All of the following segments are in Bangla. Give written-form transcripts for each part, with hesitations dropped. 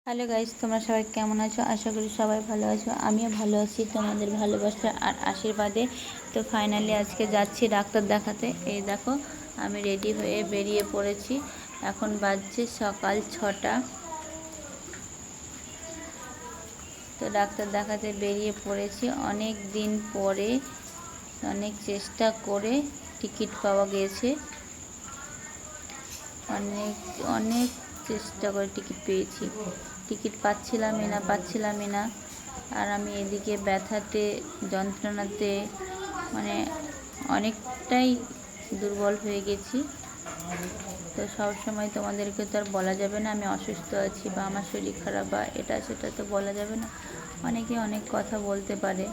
হ্যালো গাইস, তোমরা সবাই কেমন আছো? আশা করি সবাই ভালো আছো। আমিও ভালো আছি তোমাদের ভালোবাসা আর আশীর্বাদে। তো ফাইনালি আজকে যাচ্ছি ডাক্তার দেখাতে। এই দেখো, আমি রেডি হয়ে বেরিয়ে পড়েছি। এখন বাজছে সকাল 6টা। তো ডাক্তার দেখাতে বেরিয়ে পড়েছি অনেক দিন পরে। অনেক চেষ্টা করে টিকিট পাওয়া গিয়েছে। অনেক অনেক চেষ্টা করে টিকিট পেয়েছি। টিকিট পাচ্ছিলামই না। আর আমি এদিকে ব্যথাতে, যন্ত্রণাতে মানে অনেকটাই দুর্বল হয়ে গেছি। তো সব সময় তোমাদেরকে তো আর বলা যাবে না আমি অসুস্থ আছি বা আমার শরীর খারাপ বা এটা সেটা তো বলা যাবে না। অনেকে অনেক কথা বলতে পারে,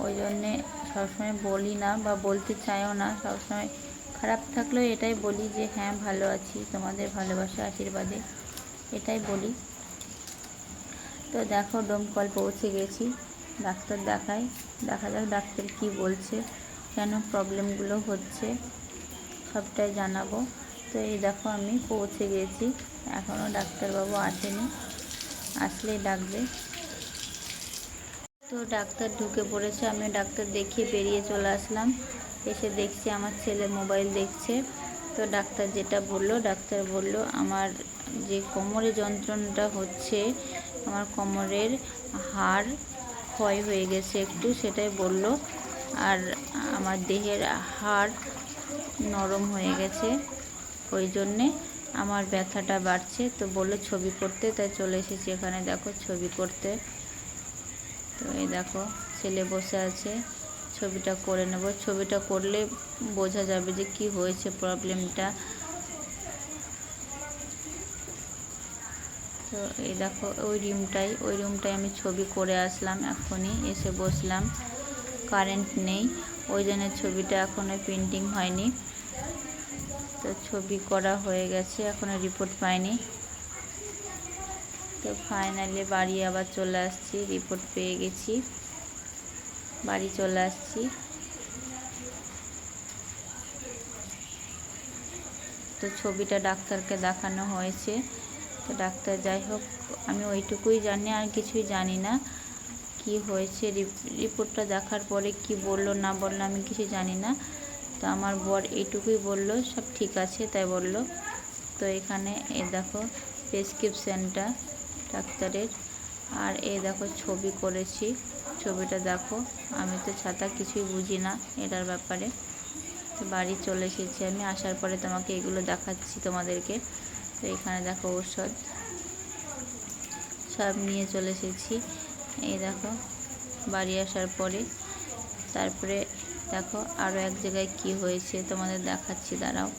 ওই জন্যে সবসময় বলি না বা বলতে চাইও না। সবসময় খারাপ থাকলেও এটাই বলি যে হ্যাঁ ভালো আছি, তোমাদের ভালোবাসা আশীর্বাদে, এটাই বলি। তো দেখো, ডোমকল পৌঁছে গেছি। ডাক্তার দেখা যাক ডাক্তার কি বলছে, কেন প্রবলেমগুলো হচ্ছে সবটাই জানাবো। তো এই দেখো, আমি পৌঁছে গেছি। এখনও ডাক্তারবাবু আসেনি, আসলেই ডাকবে। তো ডাক্তার ঢুকে পড়েছে, আমি ডাক্তার দেখিয়ে বেরিয়ে চলে আসলাম। এসে দেখছি আমার ছেলে মোবাইল দেখছে। তো ডাক্তার যেটা বললো, ডাক্তার বলল আমার যে কোমরে যন্ত্রণাটা হচ্ছে, আমার কোমরের হাড় ক্ষয় হয়ে গেছে একটু, সেটাই বলল। আর আমার দেহের হাড় নরম হয়ে গেছে, ওই জন্যে আমার ব্যথাটা বাড়ছে। তো বললো ছবি করতে, তাই চলে এসেছি এখানে দেখো ছবি করতে। তো এই দেখো, ছেলে বসে আছে, ছবিটা করে নেব। ছবিটা করলে বোঝা যাবে যে কি হয়েছে প্রবলেমটা। তো এই দেখো, ওই রুমটাই আমি ছবি করে আসলাম, এখনই এসে বসলাম। কারেন্ট নেই, ওই জন্য ছবিটা এখনও প্রিন্টিং হয়নি। তো ছবি করা হয়ে গেছে, এখনও রিপোর্ট পাইনি। তো ফাইনালি বাড়ি আবার চলে আসছি, রিপোর্ট পেয়ে গেছি, বাড়ি চলে আসছি। তো ছবিটা ডাক্তারকে দেখানো হয়েছে। তো ডাক্তার, যাই হোক, আমি ওইটুকুই জানি, আর কিছুই জানি না কি হয়েছে। রিপোর্টটা দেখার পরে কি বললো না বললো আমি কিছু জানি না। তো আমার বর এইটুকুই বলল সব ঠিক আছে, তাই বলল। তো এখানে এই দেখো প্রেসক্রিপশানটা ডাক্তারের, আর এই দেখো ছবি করেছি, ছবিটা দেখো। আমি তো ছাতা কিছুই বুঝি না এটার ব্যাপারে। তো বাড়ি চলে এসেছি আমি, আসার পরে তোমাকে এগুলো দেখাচ্ছি তোমাদেরকে। তো এখানে দেখো ঔষধ সব নিয়ে চলে এসেছি। এই দেখো বাড়ি আসার পরে, তারপরে দেখো আরও এক জায়গায় কি হয়েছে তোমাদের দেখাচ্ছি, দাঁড়াও।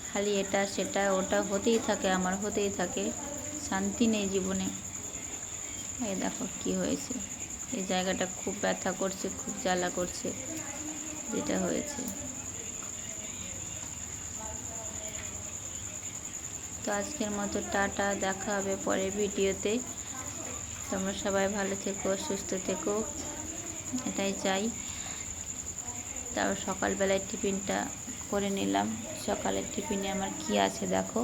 খালি এটা সেটা ওটা হতেই থাকে, আমার হতেই থাকে, শান্তি নেই জীবনে। এই দেখো কি হয়েছে, এই জায়গাটা খুব ব্যথা করছে, খুব জ্বালা করছে যেটা হয়েছে। তো আজকের মতো টাটা, দেখা হবে পরের ভিডিওতে। তোমরা সবাই ভালো থেকো, সুস্থ থেকো, এটাই চাই। তারপর সকালবেলায় টিফিনটা করে নিলাম। সকালের টিফিনে আমার কি আছে দেখো,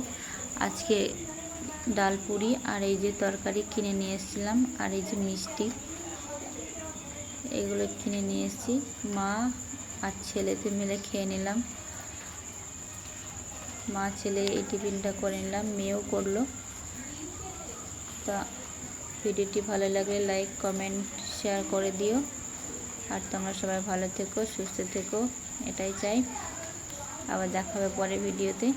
আজকে ডাল পুরি আর এই যে তরকারি কিনে নিয়ে এসেছিলাম, আর এই যে মিষ্টি, এগুলো কিনে নিয়ে এসেছি। মা আর ছেলেতে মিলে খেয়ে নিলাম। মা ছেলে এই টিফিনটা করে নিলাম, মেয়েও করলো। তা ভিডিওটি ভালো লাগলে লাইক কমেন্ট শেয়ার করে দিও। আর তোমরা সবাই ভালো থেকো, সুস্থ থেকো, এটাই চাই। আবার দেখা হবে পরের ভিডিওতে।